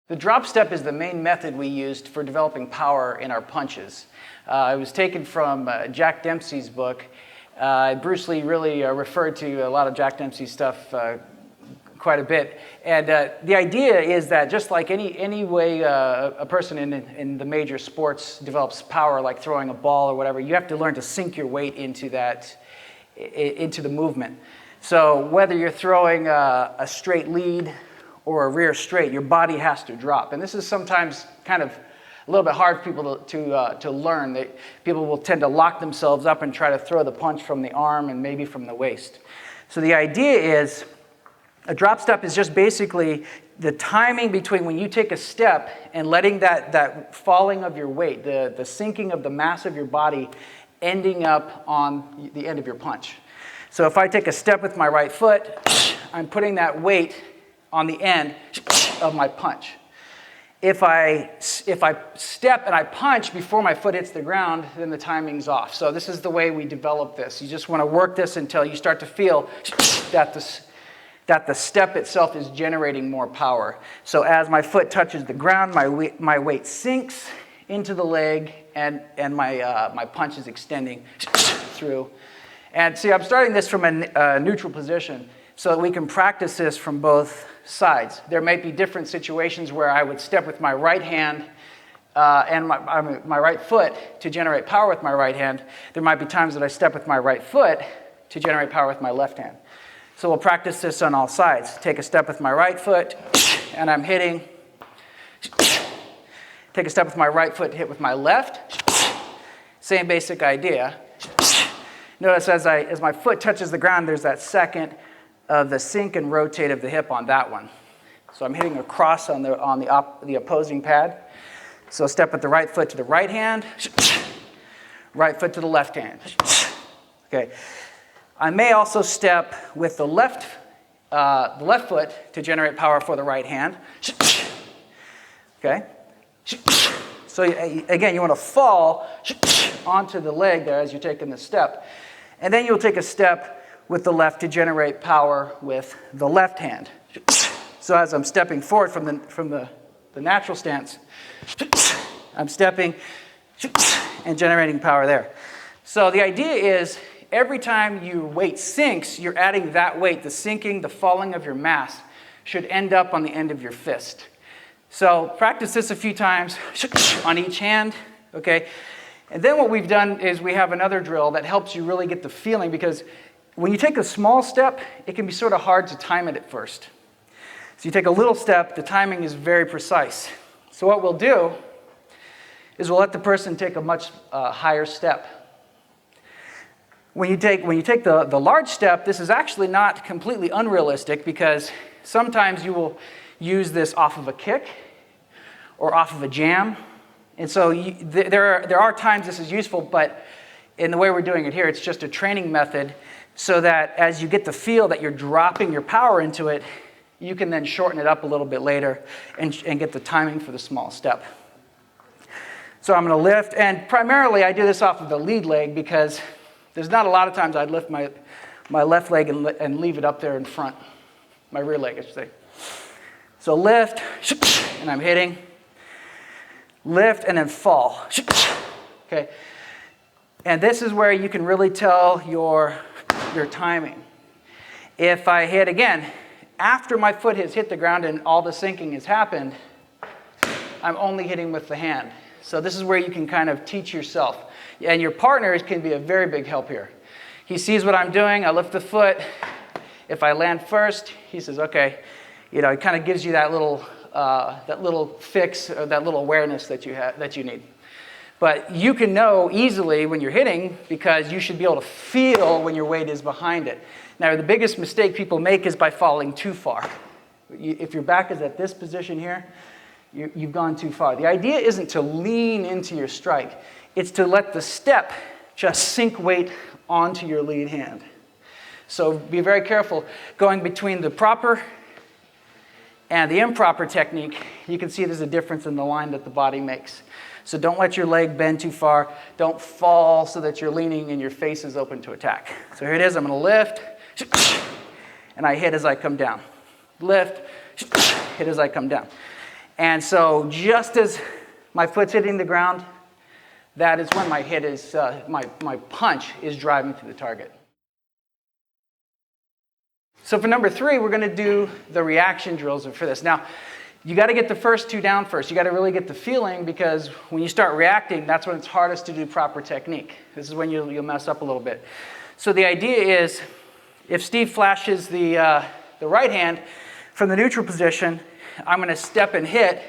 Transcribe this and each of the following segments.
The drop step is the main method we used for developing power in our punches. It was taken from Jack Dempsey's book. Bruce Lee really referred to a lot of Jack Dempsey's stuff quite a bit. And the idea is that just like any way a person in the major sports develops power, like throwing a ball or whatever, you have to learn to sink your weight into the movement. So whether you're throwing a straight lead or a rear straight, your body has to drop. And this is sometimes kind of a little bit hard for people to learn. People will tend to lock themselves up and try to throw the punch from the arm and maybe from the waist. So the idea is, a drop step is just basically the timing between when you take a step and letting that falling of your weight, the sinking of the mass of your body, ending up on the end of your punch. So if I take a step with my right foot, I'm putting that weight on the end of my punch. If I step and I punch before my foot hits the ground, then the timing's off. So this is the way we develop this. You just want to work this until you start to feel that the step itself is generating more power. So as my foot touches the ground, my weight sinks into the leg, and my punch is extending through. And see, I'm starting this from a neutral position so that we can practice this from both sides. There might be different situations where I would step with my right hand and my right foot to generate power with my right hand. There might be times that I step with my right foot to generate power with my left hand. So we'll practice this on all sides. Take a step with my right foot, and I'm hitting. Take a step with my right foot to hit with my left. Same basic idea. Notice as my foot touches the ground, there's that second of the sink and rotate of the hip on that one. So I'm hitting across on the opposing pad. So step with the right foot to the right hand, right foot to the left hand. Okay. I may also step with the left foot to generate power for the right hand. Okay. So again, you want to fall onto the leg there as you're taking the step. And then you'll take a step with the left to generate power with the left hand. So as I'm stepping forward from the natural stance, I'm stepping and generating power there. So the idea is every time your weight sinks, you're adding that weight. The sinking, the falling of your mass should end up on the end of your fist. So practice this a few times on each hand, okay? And then what we've done is we have another drill that helps you really get the feeling, because when you take a small step, it can be sort of hard to time it at first. So you take a little step, the timing is very precise. So what we'll do is we'll let the person take a much higher step. When you take the large step, this is actually not completely unrealistic, because sometimes you will use this off of a kick or off of a jam. And so there are times this is useful, but in the way we're doing it here, it's just a training method so that as you get the feel that you're dropping your power into it, you can then shorten it up a little bit later and get the timing for the small step. So I'm going to lift, and primarily I do this off of the lead leg because there's not a lot of times I'd lift my left leg and leave it up there in front, my rear leg, I should say. So lift, and I'm hitting. Lift, and then fall. Okay. And this is where you can really tell your timing. If I hit again, after my foot has hit the ground and all the sinking has happened, I'm only hitting with the hand. So this is where you can kind of teach yourself. And your partner can be a very big help here. He sees what I'm doing, I lift the foot. If I land first, he says, okay. You know, it kind of gives you that little fix, or that little awareness that you need. But you can know easily when you're hitting, because you should be able to feel when your weight is behind it. Now, the biggest mistake people make is by falling too far. If your back is at this position here, you've gone too far. The idea isn't to lean into your strike. It's to let the step just sink weight onto your lead hand. So be very careful going between the proper and the improper technique. You can see there's a difference in the line that the body makes. So don't let your leg bend too far. Don't fall so that you're leaning and your face is open to attack. So here it is. I'm going to lift, and I hit as I come down. Lift, hit as I come down. And so just as my foot's hitting the ground, that is when my hit is, my punch is driving to the target. So for number 3, we're going to do the reaction drills for this. Now, you got to get the first 2 down first. You got to really get the feeling, because when you start reacting, that's when it's hardest to do proper technique. This is when you'll mess up a little bit. So the idea is, if Steve flashes the right hand from the neutral position, I'm going to step and hit,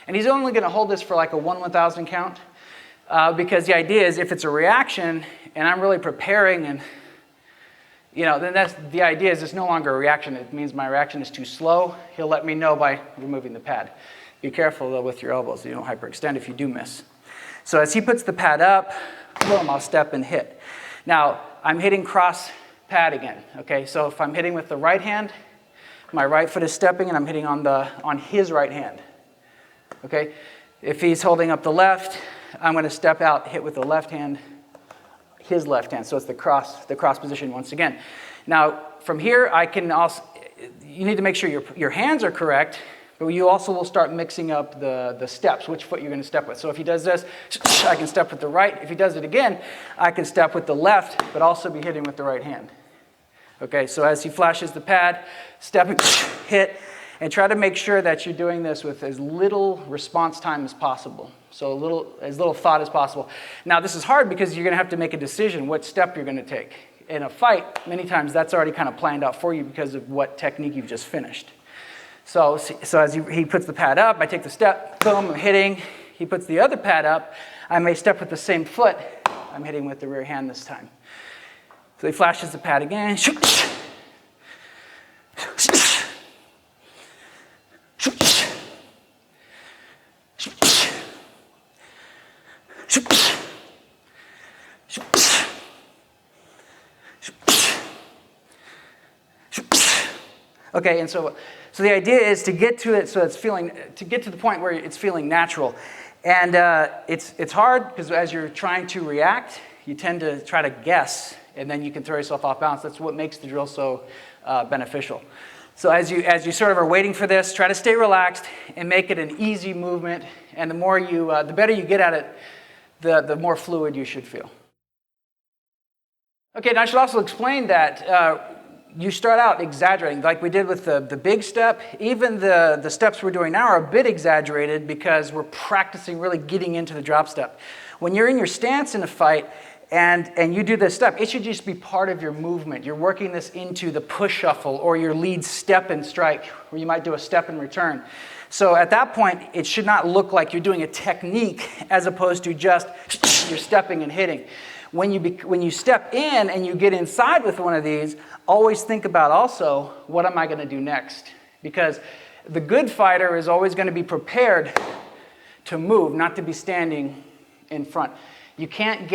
and he's only going to hold this for like a 1/1000 count, because the idea is if it's a reaction and I'm really preparing, and then that's the idea is it's no longer a reaction. It means my reaction is too slow. He'll let me know by removing the pad. Be careful though with your elbows so you don't hyperextend if you do miss. So as he puts the pad up, boom, I'll step and hit. Now I'm hitting cross pad again. Okay, so if I'm hitting with the right hand, my right foot is stepping and I'm hitting on his right hand. Okay, if he's holding up the left, I'm going to step out, hit with the left hand, his left hand. So it's the cross position once again. Now from here, I can also, you need to make sure your hands are correct, but you also will start mixing up the steps, which foot you're going to step with. So if he does this, I can step with the right. If he does it again, I can step with the left, but also be hitting with the right hand. Okay, so as he flashes the pad, step and hit, and try to make sure that you're doing this with as little response time as possible. So as little thought as possible. Now this is hard because you're going to have to make a decision what step you're going to take. In a fight, many times that's already kind of planned out for you because of what technique you've just finished. So as he puts the pad up, I take the step, boom, I'm hitting. He puts the other pad up, I may step with the same foot. I'm hitting with the rear hand this time. So he flashes the pad again. Okay, and so the idea is to get to it so it's to get to the point where it's feeling natural. And it's hard because as you're trying to react, you tend to try to guess, and then you can throw yourself off balance. That's what makes the drill so beneficial. So as you sort of are waiting for this, try to stay relaxed and make it an easy movement. And the better you get at it, the more fluid you should feel. Okay, now I should also explain that you start out exaggerating, like we did with the big step. Even the steps we're doing now are a bit exaggerated because we're practicing really getting into the drop step. When you're in your stance in a fight and you do this step, it should just be part of your movement. You're working this into the push shuffle or your lead step and strike, where you might do a step and return. So at that point, it should not look like you're doing a technique as opposed to just you're stepping and hitting. When you step in and you get inside with one of these, always think about also, what am I going to do next? Because the good fighter is always going to be prepared to move, not to be standing in front. You can't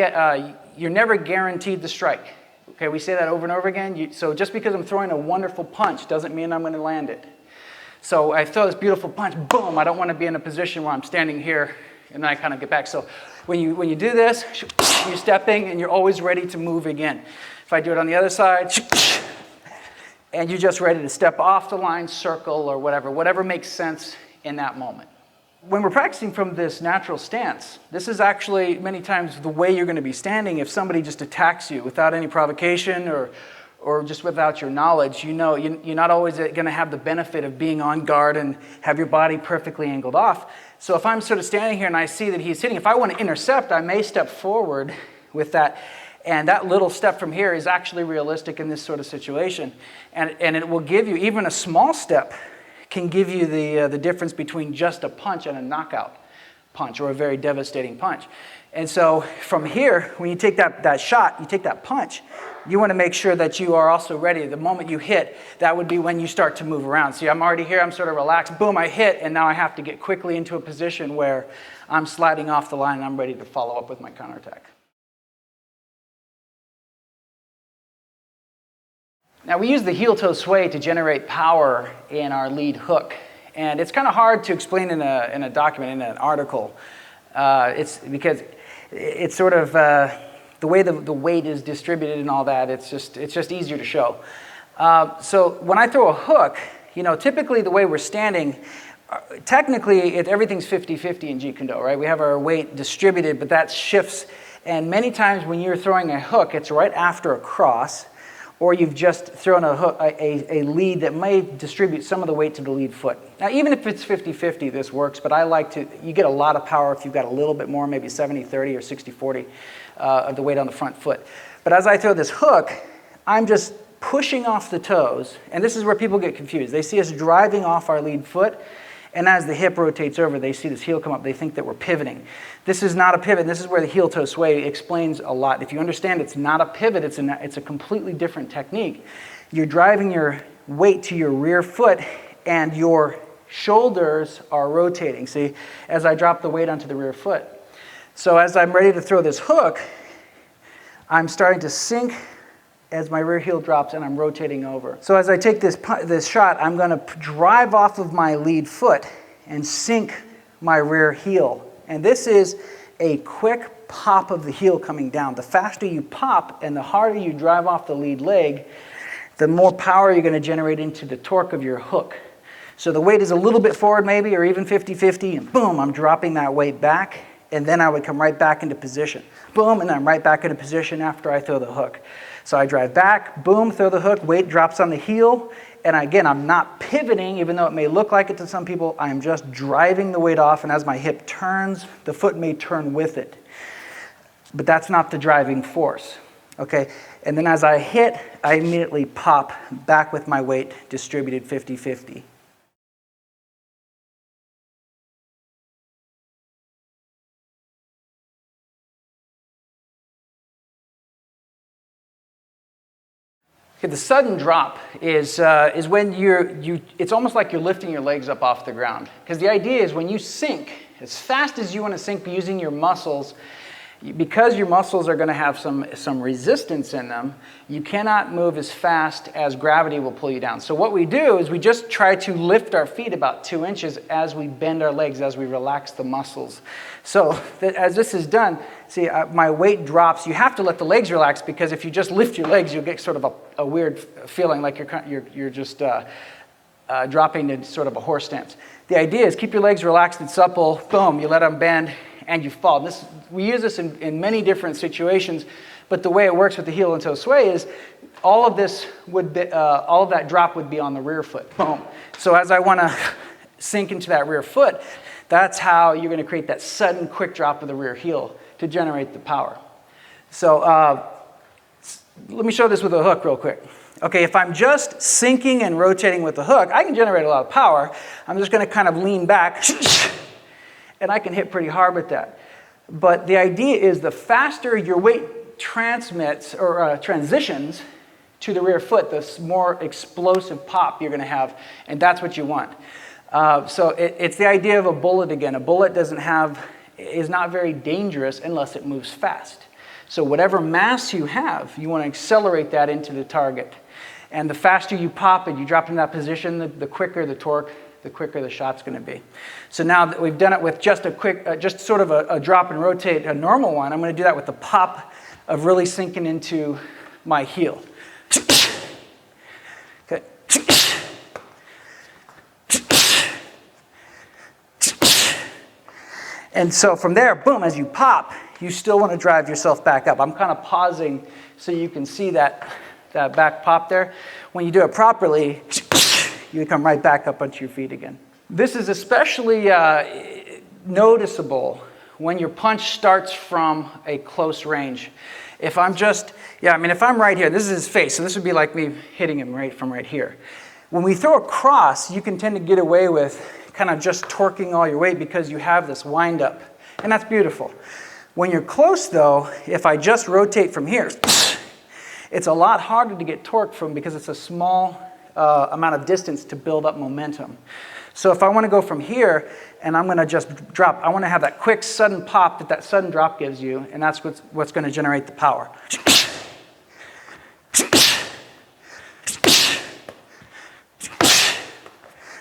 you're never guaranteed the strike. Okay, we say that over and over again. So just because I'm throwing a wonderful punch doesn't mean I'm going to land it. So I throw this beautiful punch, boom, I don't want to be in a position where I'm standing here and then I kind of get back. So when you do this, you're stepping and you're always ready to move again. If I do it on the other side, and you're just ready to step off the line, circle, or whatever makes sense in that moment. When we're practicing from this natural stance, this is actually many times the way you're going to be standing. If somebody just attacks you without any provocation or just without your knowledge, you're not always going to have the benefit of being on guard and have your body perfectly angled off. So if I'm sort of standing here and I see that he's hitting, if I want to intercept, I may step forward with that. And that little step from here is actually realistic in this sort of situation. And it will give you, even a small step can give you the difference between just a punch and a knockout punch or a very devastating punch. And so from here, when you take that shot, you take that punch, you want to make sure that you are also ready. The moment you hit, that would be when you start to move around. See, I'm already here, I'm sort of relaxed, boom, I hit, and now I have to get quickly into a position where I'm sliding off the line and I'm ready to follow up with my counterattack. Now we use the heel-toe sway to generate power in our lead hook. And it's kind of hard to explain in a document, in an article. It's because it's sort of the way the weight is distributed and all that, it's just easier to show. So when I throw a hook, typically the way we're standing, technically, everything's 50-50 in Jeet Kune Do, right? We have our weight distributed, but that shifts. And many times when you're throwing a hook, it's right after a cross, or you've just thrown a lead that may distribute some of the weight to the lead foot. Now, even if it's 50-50, this works, but you get a lot of power if you've got a little bit more, maybe 70-30 or 60-40 of the weight on the front foot. But as I throw this hook, I'm just pushing off the toes, and this is where people get confused. They see us driving off our lead foot, and as the hip rotates over, they see this heel come up. They think that we're pivoting. This is not a pivot. This is where the heel-toe sway explains a lot. If you understand it's not a pivot, it's a completely different technique. You're driving your weight to your rear foot, and your shoulders are rotating. See, as I drop the weight onto the rear foot. So as I'm ready to throw this hook, I'm starting to sink as my rear heel drops and I'm rotating over. So as I take this shot, I'm going to drive off of my lead foot and sink my rear heel. And this is a quick pop of the heel coming down. The faster you pop and the harder you drive off the lead leg, the more power you're going to generate into the torque of your hook. So the weight is a little bit forward maybe, or even 50-50, and boom, I'm dropping that weight back, and then I would come right back into position. Boom, and then I'm right back into position after I throw the hook. So I drive back, boom, throw the hook, weight drops on the heel, and again, I'm not pivoting, even though it may look like it to some people. I'm just driving the weight off, and as my hip turns, the foot may turn with it. But that's not the driving force, okay? And then as I hit, I immediately pop back with my weight distributed 50-50. Okay, the sudden drop is when it's almost like you're lifting your legs up off the ground. Because the idea is when you sink, as fast as you want to sink using your muscles, because your muscles are going to have some resistance in them, you cannot move as fast as gravity will pull you down. So what we do is we just try to lift our feet about 2 inches as we bend our legs, as we relax the muscles. So as this is done, see, my weight drops. You have to let the legs relax, because if you just lift your legs, you'll get sort of a weird feeling like you're just dropping to sort of a horse stance. The idea is keep your legs relaxed and supple. Boom, you let them bend, and you fall. We use this in many different situations, but the way it works with the heel and toe sway is all of that drop would be on the rear foot. Boom. So as I want to sink into that rear foot, that's how you're going to create that sudden quick drop of the rear heel to generate the power. So let me show this with a hook real quick. Okay, if I'm just sinking and rotating with the hook, I can generate a lot of power. I'm just going to kind of lean back, and I can hit pretty hard with that. But the idea is the faster your weight transmits or transitions to the rear foot, the more explosive pop you're going to have, and that's what you want. So it's the idea of a bullet again. A bullet is not very dangerous unless it moves fast. So whatever mass you have, you want to accelerate that into the target. And the faster you pop and you drop in that position, the quicker the torque, the quicker the shot's going to be. So now that we've done it with just a quick, just sort of a drop and rotate, a normal one, I'm going to do that with the pop of really sinking into my heel. Okay. And so from there, boom, as you pop, you still want to drive yourself back up. I'm kind of pausing so you can see that back pop there. When you do it properly, you come right back up onto your feet again. This is especially noticeable when your punch starts from a close range. If I'm if I'm right here, this is his face, so this would be like me hitting him right from right here. When we throw a cross, you can tend to get away with kind of just torquing all your weight because you have this wind up, and that's beautiful. When you're close though, if I just rotate from here, it's a lot harder to get torque from because it's a small amount of distance to build up momentum. So if I want to go from here and I'm going to just drop, I want to have that quick sudden pop that sudden drop gives you, and that's what's going to generate the power.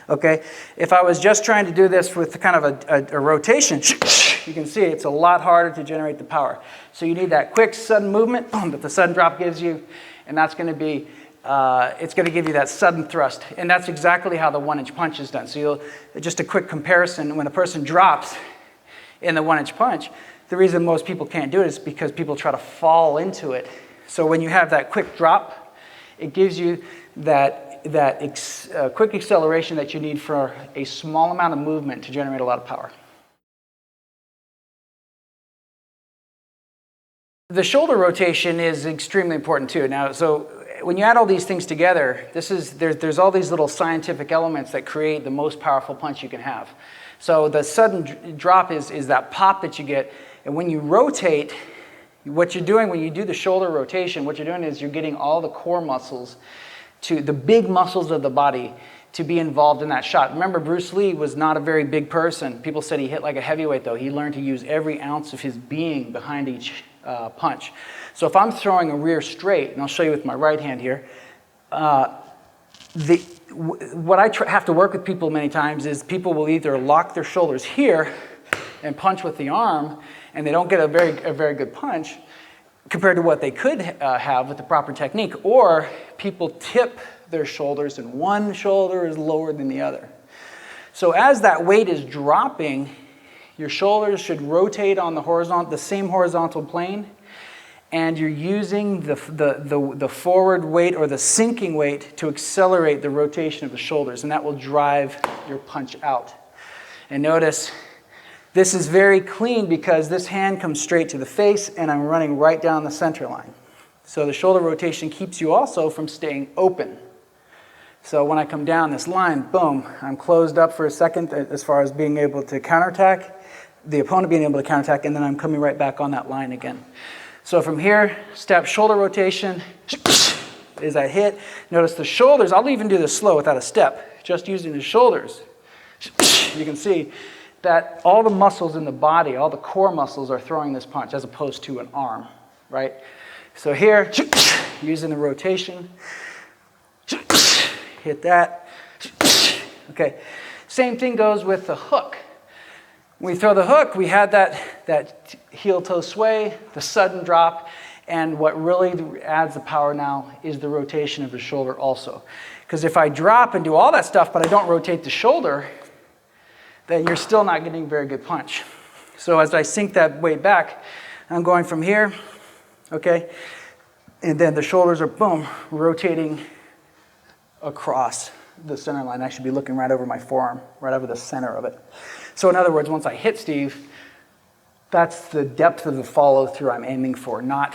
Okay, if I was just trying to do this with kind of a rotation, you can see it's a lot harder to generate the power. So you need that quick sudden movement that the sudden drop gives you, and that's going to be it's going to give you that sudden thrust. And that's exactly how the 1-inch punch is done. So just a quick comparison, when a person drops in the 1-inch punch, the reason most people can't do it is because people try to fall into it. So when you have that quick drop, it gives you that quick acceleration that you need for a small amount of movement to generate a lot of power. The shoulder rotation is extremely important too. Now, so when you add all these things together, there's all these little scientific elements that create the most powerful punch you can have. So the sudden drop is that pop that you get, and when you rotate, what you're doing when you do the shoulder rotation, what you're doing is you're getting all the core muscles, to the big muscles of the body, to be involved in that shot. Remember, Bruce Lee was not a very big person. People said he hit like a heavyweight, though. He learned to use every ounce of his being behind each punch. So if I'm throwing a rear straight, and I'll show you with my right hand here, what I have to work with people many times is people will either lock their shoulders here and punch with the arm, and they don't get a very good punch compared to what they could have with the proper technique, or people tip their shoulders and one shoulder is lower than the other. So as that weight is dropping, your shoulders should rotate on the same horizontal plane, and you're using the forward weight or the sinking weight to accelerate the rotation of the shoulders, and that will drive your punch out. And notice, this is very clean because this hand comes straight to the face and I'm running right down the center line. So the shoulder rotation keeps you also from staying open. So when I come down this line, boom, I'm closed up for a second as far as being able to counterattack, the opponent being able to counterattack, and then I'm coming right back on that line again. So from here, step shoulder rotation, as I hit, notice the shoulders, I'll even do this slow without a step, just using the shoulders. You can see that all the muscles in the body, all the core muscles are throwing this punch as opposed to an arm, right? So here, using the rotation, hit that. Okay, same thing goes with the hook. When we throw the hook, we had that heel-toe sway, the sudden drop, and what really adds the power now is the rotation of the shoulder also. Because if I drop and do all that stuff, but I don't rotate the shoulder, then you're still not getting a very good punch. So as I sink that weight back, I'm going from here, okay, and then the shoulders are, boom, rotating across the center line. I should be looking right over my forearm, right over the center of it. So in other words, once I hit Steve, that's the depth of the follow through I'm aiming for, not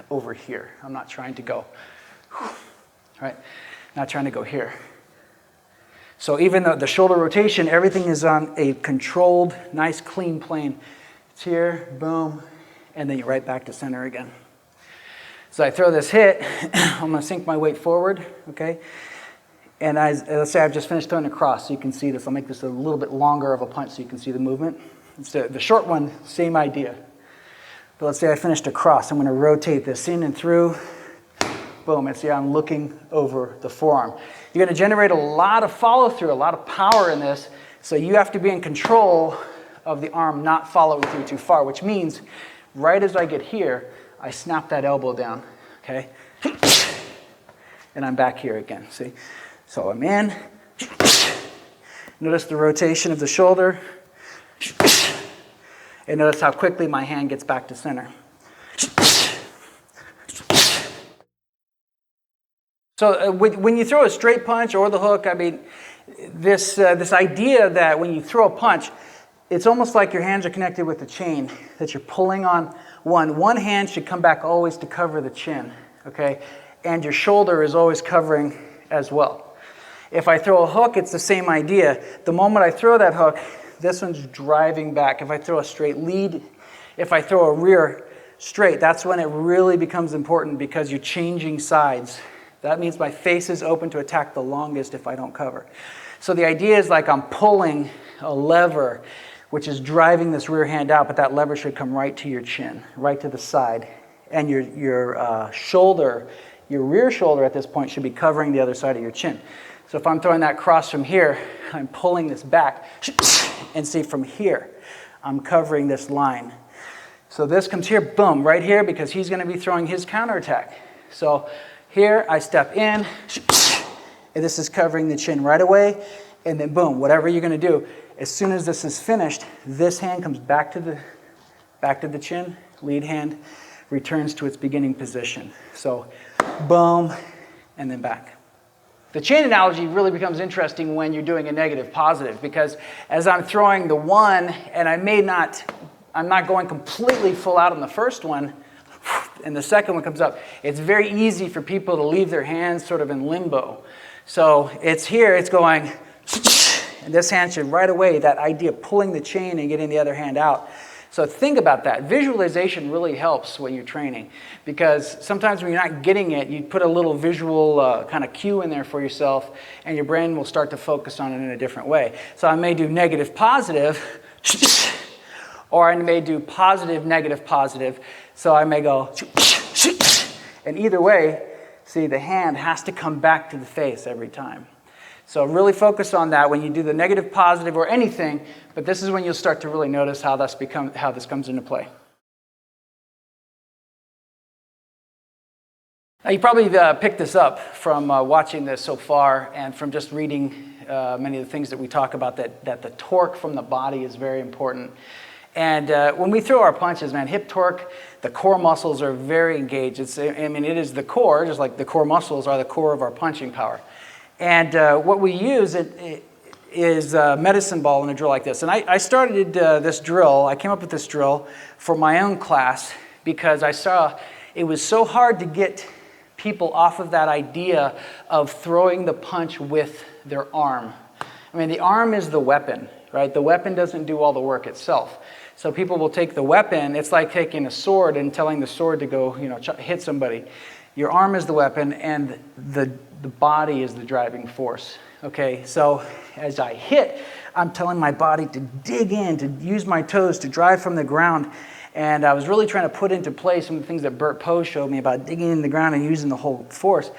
over here. I'm not trying to go, right? Not trying to go here. So even though the shoulder rotation, everything is on a controlled, nice, clean plane. It's here, boom, and then you're right back to center again. So I throw this hit, I'm going to sink my weight forward, okay? And let's say I've just finished throwing across, so you can see this. I'll make this a little bit longer of a punch so you can see the movement. So the short one, same idea. But let's say I finished across. I'm going to rotate this in and through. Boom, and see I'm looking over the forearm. You're going to generate a lot of follow-through, a lot of power in this, so you have to be in control of the arm not following through too far, which means right as I get here, I snap that elbow down, okay? And I'm back here again, see? So I'm in. Notice the rotation of the shoulder. And notice how quickly my hand gets back to center. So when you throw a straight punch or the hook, I mean, this idea that when you throw a punch, it's almost like your hands are connected with a chain, that you're pulling on one. One hand should come back always to cover the chin, okay? And your shoulder is always covering as well. If I throw a hook, it's the same idea. The moment I throw that hook, this one's driving back. If I throw a straight lead, if I throw a rear straight, that's when it really becomes important because you're changing sides. That means my face is open to attack the longest if I don't cover. So the idea is like I'm pulling a lever, which is driving this rear hand out, but that lever should come right to your chin, right to the side. And your shoulder, your rear shoulder at this point should be covering the other side of your chin. So if I'm throwing that cross from here, I'm pulling this back, and see from here, I'm covering this line. So this comes here, boom, right here, because he's going to be throwing his counterattack. So here, I step in, and this is covering the chin right away, and then boom, whatever you're going to do, as soon as this is finished, this hand comes back to the chin, lead hand returns to its beginning position. So boom, and then back. The chain analogy really becomes interesting when you're doing a negative positive, because as I'm throwing the one, and I'm not going completely full out on the first one, and the second one comes up, it's very easy for people to leave their hands sort of in limbo. So it's here, it's going, and this hand should right away, that idea of pulling the chain and getting the other hand out. So think about that. Visualization really helps when you're training, because sometimes when you're not getting it, you put a little visual kind of cue in there for yourself, and your brain will start to focus on it in a different way. So I may do negative, positive, or I may do positive, negative, positive. So I may go, and either way, see, the hand has to come back to the face every time. So really focus on that when you do the negative, positive, or anything, but this is when you'll start to really notice how this comes into play. Now you probably picked this up from watching this so far and from just reading many of the things that we talk about, that the torque from the body is very important. And when we throw our punches, man, hip torque, the core muscles are very engaged. It is the core, just like the core muscles are the core of our punching power. And what we use is a medicine ball in a drill like this. And I started this drill, I came up with this drill for my own class because I saw it was so hard to get people off of that idea of throwing the punch with their arm. I mean, the arm is the weapon, right? The weapon doesn't do all the work itself. So people will take the weapon, it's like taking a sword and telling the sword to go, hit somebody. Your arm is the weapon, and the body is the driving force. Okay, so as I hit, I'm telling my body to dig in, to use my toes, to drive from the ground. And I was really trying to put into place some of the things that Bert Poe showed me about digging in the ground and using the whole force.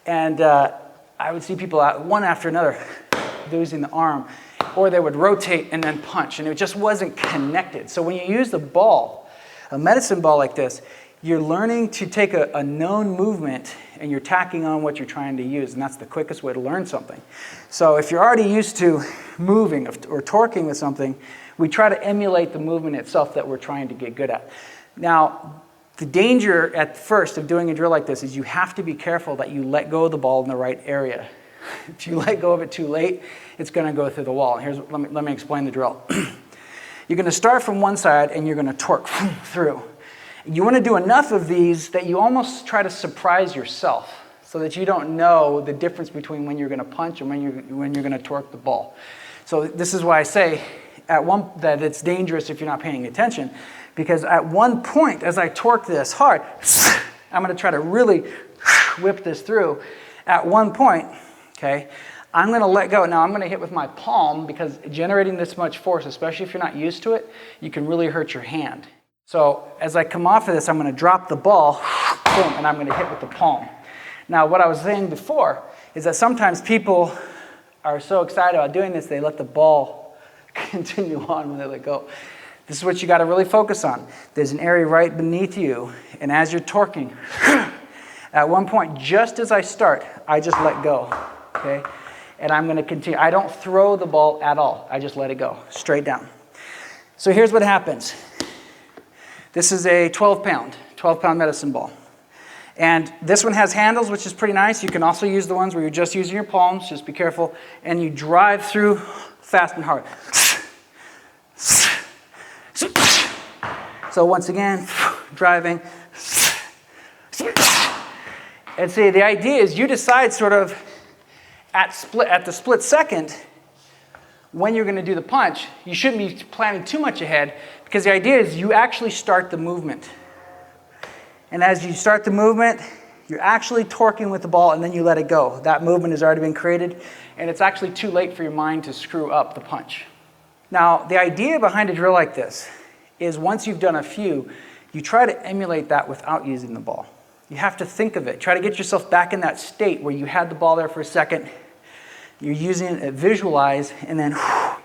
And I would see people out, one after another, using the arm, or they would rotate and then punch, and it just wasn't connected. So when you use the ball, a medicine ball like this, you're learning to take a known movement and you're tacking on what you're trying to use, and that's the quickest way to learn something. So if you're already used to moving or torquing with something, we try to emulate the movement itself that we're trying to get good at. Now, the danger at first of doing a drill like this is you have to be careful that you let go of the ball in the right area. If you let go of it too late, it's going to go through the wall. Let me explain the drill. You're going to start from one side and you're going to torque through. You want to do enough of these that you almost try to surprise yourself so that you don't know the difference between when you're going to punch and when you're going to torque the ball. So this is why I say that it's dangerous if you're not paying attention, because at one point as I torque this hard, I'm going to try to really whip this through. At one point, okay, I'm going to let go. Now I'm going to hit with my palm, because generating this much force, especially if you're not used to it, you can really hurt your hand. So as I come off of this, I'm going to drop the ball, boom, and I'm going to hit with the palm. Now what I was saying before is that sometimes people are so excited about doing this, they let the ball continue on when they let go. This is what you got to really focus on. There's an area right beneath you, and as you're torquing, at one point, just as I start, I just let go, okay? And I'm going to continue. I don't throw the ball at all. I just let it go, straight down. So here's what happens. This is a 12-pound medicine ball. And this one has handles, which is pretty nice. You can also use the ones where you're just using your palms, just be careful. And you drive through fast and hard. So once again, driving. And see, the idea is you decide sort of at the split second when you're going to do the punch. You shouldn't be planning too much ahead, because the idea is you actually start the movement. And as you start the movement, you're actually torquing with the ball, and then you let it go. That movement has already been created, and it's actually too late for your mind to screw up the punch. Now, the idea behind a drill like this is once you've done a few, you try to emulate that without using the ball. You have to think of it. Try to get yourself back in that state where you had the ball there for a second, you're using it, visualize, and then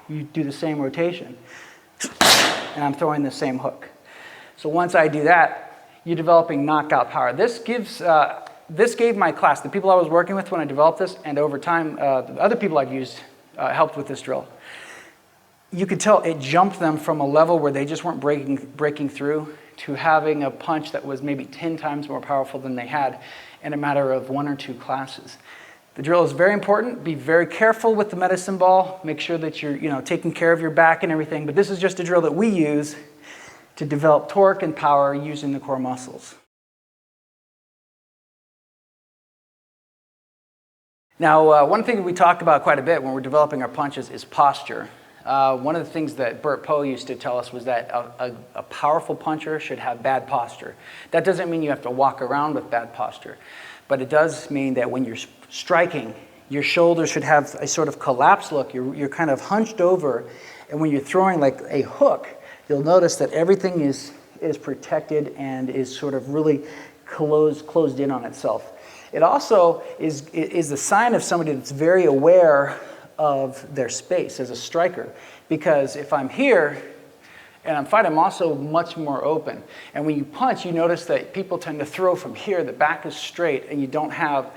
you do the same rotation. And I'm throwing the same hook. So once I do that, you're developing knockout power. This gives this gave my class, the people I was working with when I developed this, and over time, the other people I've used helped with this drill. You could tell it jumped them from a level where they just weren't breaking through to having a punch that was maybe 10 times more powerful than they had in a matter of 1 or 2 classes. The drill is very important. Be very careful with the medicine ball. Make sure that you're taking care of your back and everything. But this is just a drill that we use to develop torque and power using the core muscles. Now, one thing that we talk about quite a bit when we're developing our punches is posture. One of the things that Burt Poe used to tell us was that a powerful puncher should have bad posture. That doesn't mean you have to walk around with bad posture, but it does mean that when you're striking, your shoulders should have a sort of collapsed look. You're kind of hunched over, and when you're throwing like a hook, you'll notice that everything is protected and is sort of really closed in on itself. It also is the sign of somebody that's very aware of their space as a striker, because if I'm here and I'm fighting, I'm also much more open. And when you punch, you notice that people tend to throw from here. The back is straight, and you don't have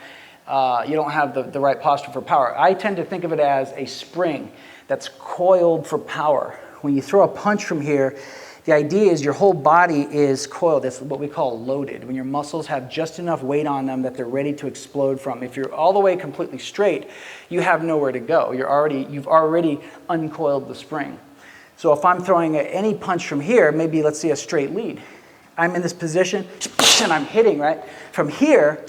the right posture for power. I tend to think of it as a spring that's coiled for power. When you throw a punch from here, the idea is your whole body is coiled. That's what we call loaded, when your muscles have just enough weight on them that they're ready to explode from. If you're all the way completely straight, you have nowhere to go. You've already uncoiled the spring. So if I'm throwing any punch from here, maybe let's say a straight lead. I'm in this position, and I'm hitting, right? From here,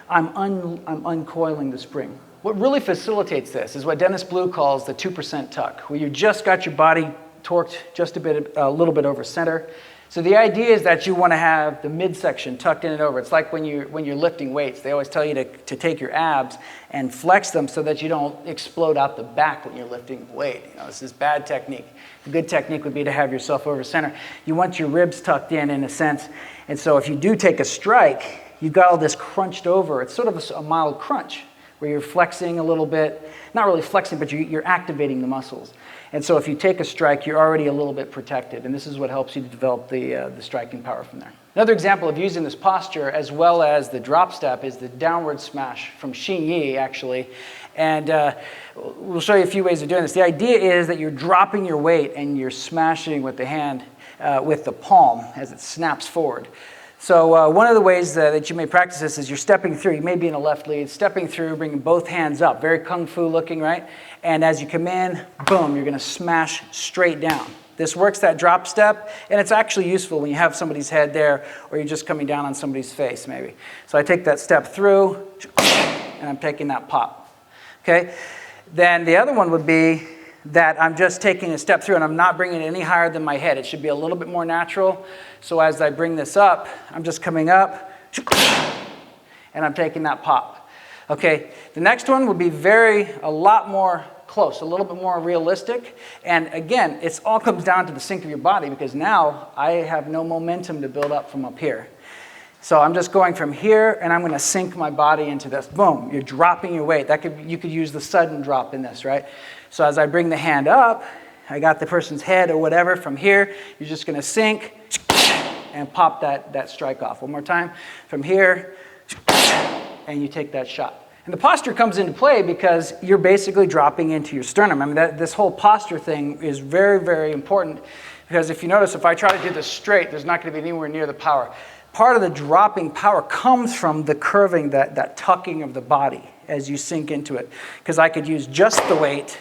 I'm uncoiling the spring. What really facilitates this is what Dennis Blue calls the 2% tuck, where you just got your body torqued just a little bit over center. So the idea is that you want to have the midsection tucked in and over. It's like when you're lifting weights. They always tell you to take your abs and flex them so that you don't explode out the back when you're lifting weight. This is bad technique. A good technique would be to have yourself over center. You want your ribs tucked in a sense. And so if you do take a strike, you've got all this crunched over. It's sort of a mild crunch where you're flexing a little bit. Not really flexing, but you're activating the muscles. And so if you take a strike, you're already a little bit protected, and this is what helps you to develop the striking power from there. Another example of using this posture as well as the drop step is the downward smash from Xin Yi, actually. And we'll show you a few ways of doing this. The idea is that you're dropping your weight and you're smashing with the hand, with the palm as it snaps forward. So one of the ways that you may practice this is you're stepping through. You may be in a left lead, stepping through, bringing both hands up, very kung fu looking, right? And as you come in, boom, you're going to smash straight down. This works that drop step, and it's actually useful when you have somebody's head there or you're just coming down on somebody's face maybe. So I take that step through, and I'm taking that pop. Okay? Then the other one would be that I'm just taking a step through and I'm not bringing it any higher than my head. It should be a little bit more natural. So as I bring this up, I'm just coming up and I'm taking that pop. Okay, the next one would be a lot more close, a little bit more realistic. And again, it all comes down to the sync of your body, because now I have no momentum to build up from up here. So I'm just going from here, and I'm going to sink my body into this. Boom, you're dropping your weight. You could use the sudden drop in this, right? So as I bring the hand up, I got the person's head or whatever. From here, you're just going to sink and pop that strike off. One more time. From here, and you take that shot. And the posture comes into play because you're basically dropping into your sternum. I mean, this whole posture thing is very, very important, because if you notice, if I try to do this straight, there's not going to be anywhere near the power. Part of the dropping power comes from the curving, that tucking of the body as you sink into it. Because I could use just the weight,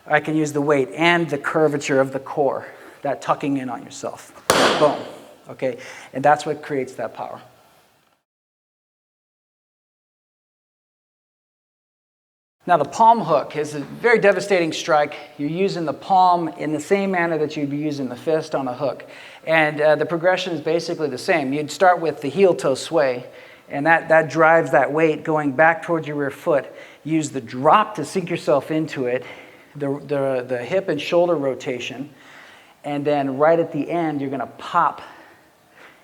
I can use the weight and the curvature of the core, that tucking in on yourself. Boom. Okay? And that's what creates that power. Now the palm hook is a very devastating strike. You're using the palm in the same manner that you'd be using the fist on a hook. And the progression is basically the same. You'd start with the heel toe sway, and that drives that weight going back towards your rear foot. Use the drop to sink yourself into it, the hip and shoulder rotation, and then right at the end, you're gonna pop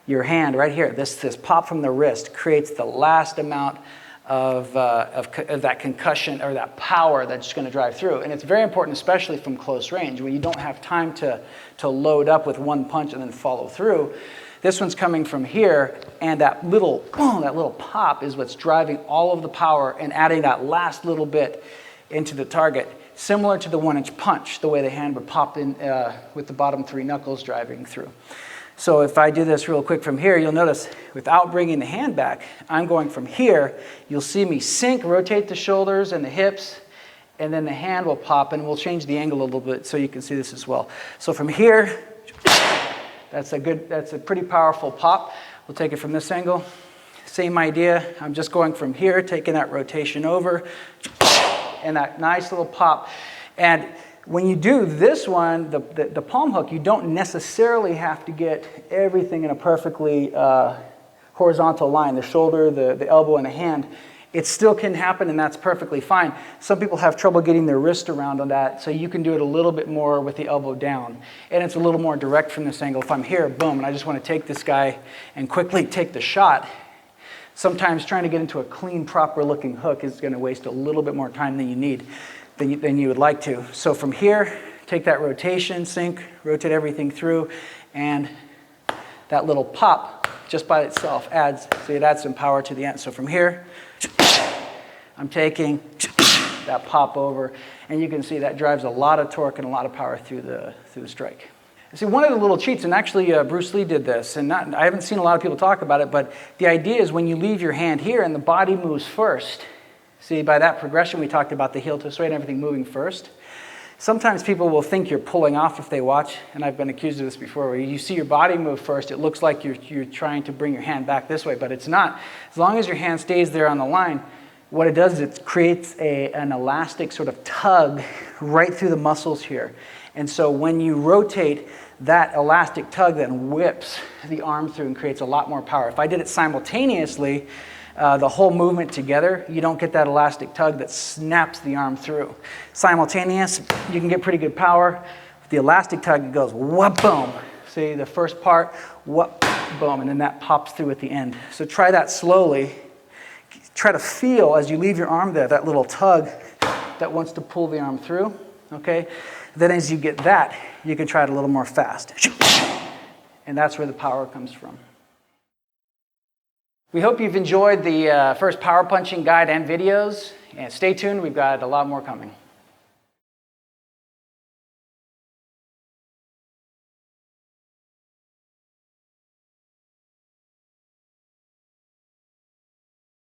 your hand right here. This pop from the wrist creates the last amount of that concussion or that power that's going to drive through. And it's very important, especially from close range, when you don't have time to load up with one punch and then follow through. This one's coming from here, and that little pop is what's driving all of the power and adding that last little bit into the target, similar to the 1-inch punch, the way the hand would pop in with the bottom 3 knuckles driving through. So if I do this real quick from here, you'll notice without bringing the hand back, I'm going from here. You'll see me sink, rotate the shoulders and the hips, and then the hand will pop, and we'll change the angle a little bit so you can see this as well. So from here, that's a pretty powerful pop. We'll take it from this angle. Same idea. I'm just going from here, taking that rotation over, and that nice little pop. And when you do this one, the palm hook, you don't necessarily have to get everything in a perfectly horizontal line, the shoulder, the elbow, and the hand. It still can happen, and that's perfectly fine. Some people have trouble getting their wrist around on that, so you can do it a little bit more with the elbow down. And it's a little more direct from this angle. If I'm here, boom, and I just want to take this guy and quickly take the shot, sometimes trying to get into a clean, proper-looking hook is going to waste a little bit more time than you need, than you would like to. So from here, take that rotation, sink, rotate everything through, and that little pop just by itself adds some power to the end. So from here, I'm taking that pop over, and you can see that drives a lot of torque and a lot of power through the strike. See, one of the little cheats, and actually Bruce Lee did this, and I haven't seen a lot of people talk about it, but the idea is when you leave your hand here and the body moves first, see, by that progression we talked about the heel twist weight and everything moving first. Sometimes people will think you're pulling off if they watch, and I've been accused of this before, where you see your body move first, it looks like you're trying to bring your hand back this way, but it's not. As long as your hand stays there on the line, what it does is it creates an elastic sort of tug right through the muscles here. And so when you rotate, that elastic tug then whips the arm through and creates a lot more power. If I did it simultaneously, the whole movement together, you don't get that elastic tug that snaps the arm through. Simultaneous, you can get pretty good power. With the elastic tug, it goes whoop, boom. See, the first part, whoop, boom, and then that pops through at the end. So try that slowly. Try to feel as you leave your arm there, that little tug that wants to pull the arm through, okay? Then as you get that, you can try it a little more fast. And that's where the power comes from. We hope you've enjoyed the first power punching guide and videos. And stay tuned, we've got a lot more coming.